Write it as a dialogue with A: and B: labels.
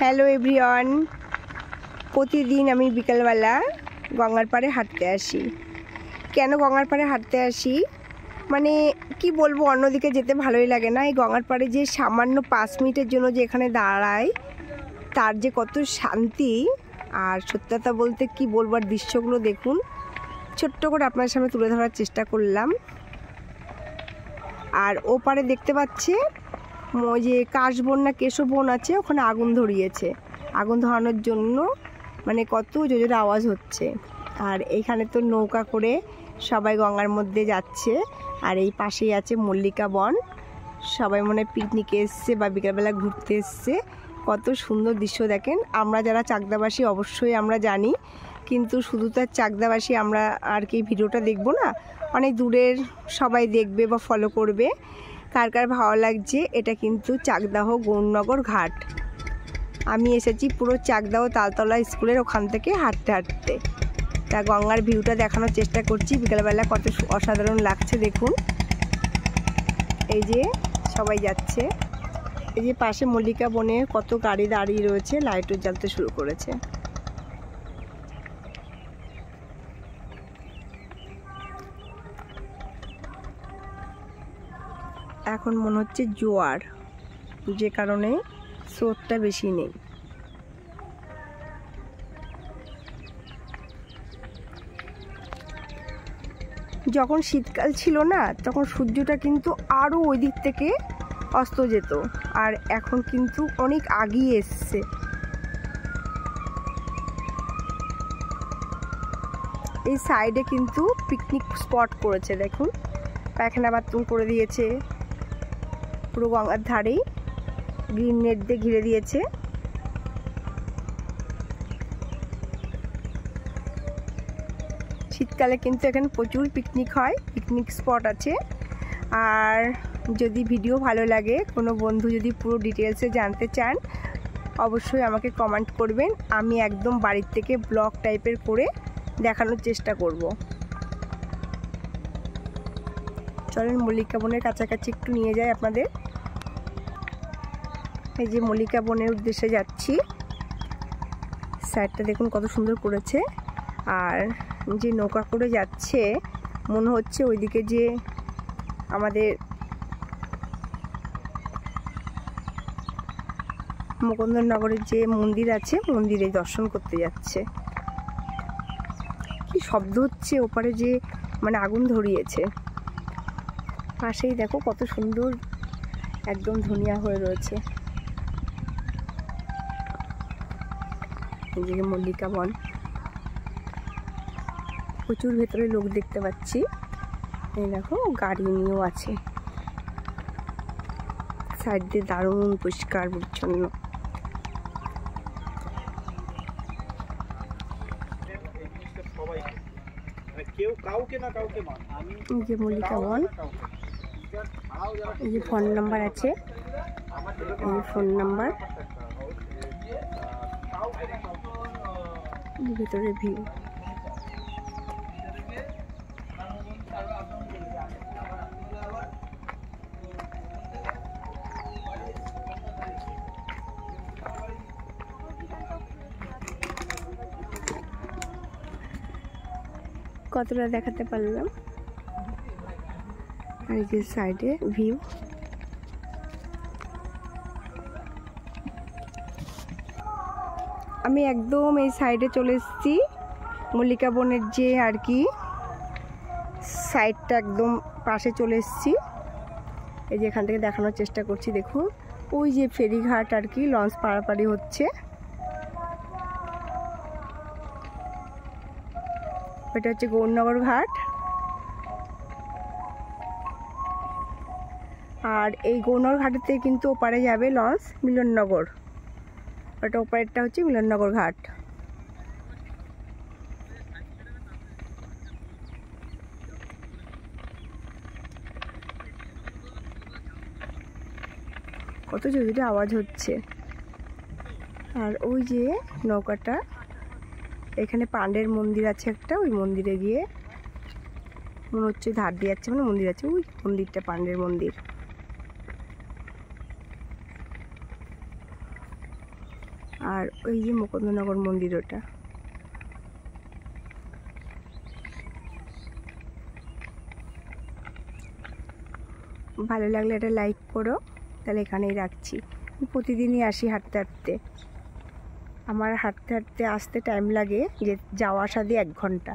A: Hello everyone, প্রতিদিন আমি বিকালবেলা গঙ্গার পাড়ে হাঁটতে আসি। কেন গঙ্গার পাড়ে হাঁটতে আসি মানে কি বলবো, অন্যদিকে যেতে ভালোই লাগে না। এই গঙ্গার পাড়ে যে সামান্য 5 মিনিটের জন্য যে এখানে দাঁড়াই, তার যে কত শান্তি। আর সত্যতা বলতে কি বলবো, আর দৃশ্যগুলো দেখুন, ছোট্ট করে আপনার সামনে তুলে ধরার চেষ্টা করলাম। আর ওপারে দেখতে পাচ্ছে ওই যে কাশবন না কেশবন আছে, ওখানে আগুন ধরিয়েছে। আগুন ধরানোর জন্য মানে কত জোরে আওয়াজ হচ্ছে। আর এইখানে তো নৌকা করে সবাই গঙ্গার মধ্যে যাচ্ছে। আর এই পাশেই আছে মল্লিকা বন, সবাই মনে পিকনিকে এসছে বা বিকালবেলা ঘুরতে এসছে। কত সুন্দর দৃশ্য দেখেন। আমরা যারা চাকদাবাসী অবশ্যই আমরা জানি, কিন্তু শুধু তার চাকদাবাসী আমরা আর কি ভিডিওটা দেখবো না, অনেক দূরের সবাই দেখবে বা ফলো করবে। কার কার ভালো লাগছে। এটা কিন্তু চাকদাহ গৌরনগর ঘাট। আমি এসেছি পুরো চাকদাহ তালতলা স্কুলের ওখান থেকে হাঁটতে হাঁটতে। তা গঙ্গার ভিউটা দেখানোর চেষ্টা করছি বিকালবেলা, কত অসাধারণ লাগছে দেখুন। এই যে সবাই যাচ্ছে, এই যে পাশে মল্লিকা বনে কত গাড়ি দাঁড়িয়ে রয়েছে, লাইটও জ্বালতে শুরু করেছে। এখন মনে হচ্ছে জোয়ার, যে কারণে স্রোতটা বেশি নেই। যখন শীতকাল ছিল না, তখন সূর্যটা কিন্তু আরও ওই দিক থেকে অস্ত যেত, আর এখন কিন্তু অনেক আগিয়ে এসছে। এই সাইডে কিন্তু পিকনিক স্পট করেছে দেখুন, পায়খানা বাথরুম করে দিয়েছে। পুরো গঙ্গার ধারেই গ্রিন নেট দিয়ে ঘিরে দিয়েছে। শীতকালে কিন্তু এখানে প্রচুর পিকনিক হয়, পিকনিক স্পট আছে। আর যদি ভিডিও ভালো লাগে, কোনো বন্ধু যদি পুরো ডিটেলসে জানতে চান, অবশ্যই আমাকে কমেন্ট করবেন। আমি একদম বাড়ির থেকে ব্লগ টাইপের করে দেখানোর চেষ্টা করব। চলেন মল্লিকা বনের কাছাকাছি একটু নিয়ে যাই আপনাদের। এই যে মল্লিকা বনের উদ্দেশ্যে যাচ্ছি। সাইডটা দেখুন কত সুন্দর করেছে। আর যে নৌকা করে যাচ্ছে, মনে হচ্ছে ওইদিকে যে আমাদের মুকুন্দনগরের যে মন্দির আছে, মন্দিরে দর্শন করতে যাচ্ছে। কি শব্দ হচ্ছে, ওপারে যে মানে আগুন ধরিয়েছে। পাশেই দেখো কত সুন্দর একদম ধনিয়া হয়ে রয়েছে। এদিকে মল্লিকা বন, প্রচুর ভেতরে লোক দেখতে পাচ্ছি। এই দেখো গাড়ি নিয়েও আছে। সাইড দিয়ে দারুণ পরিষ্কার পরিচ্ছন্ন। এই যে মল্লিকা বন, এই যে ফোন নাম্বার আছে, এই ফোন নাম্বার। ভেতরে ভিউ, কতটা দেখাতে পারলাম। আর এই যে সাইডে ভিউ। আমি একদম এই সাইডে চলে এসেছি, মল্লিকা বনের যে আর কি সাইডটা একদম পাশে চলে এসেছি। এই যে এখান থেকে দেখানোর চেষ্টা করছি দেখুন, ওই যে ফেরিঘাট আর কি, লঞ্চ পারাপারি হচ্ছে। এটা হচ্ছে গৌরনগর ঘাট। আর এই গৌরনগর ঘাটের থেকে কিন্তু ওপারে যাবে লঞ্চ মিলননগর, ওটা ওপারেরটা হচ্ছে মিলননগর ঘাট। কত জোরে আওয়াজ হচ্ছে। আর ওই যে নৌকাটা, এখানে পাণ্ডের মন্দির আছে একটা, ওই মন্দিরে গিয়ে মনে হচ্ছে ধার দিয়ে যাচ্ছে, মানে মন্দির আছে, ওই মন্দিরটা পাণ্ডের মন্দির। আর ওই যে মুকুন্দনগর মন্দির, ওটা। ভালো লাগলে এটা লাইক করো। তাহলে এখানেই রাখছি। প্রতিদিনই আসি হাঁটতে হাঁটতে। আমার হাঁটতে হাঁটতে আসতে টাইম লাগে, যে যাওয়া আসা দিয়ে 1 ঘন্টা।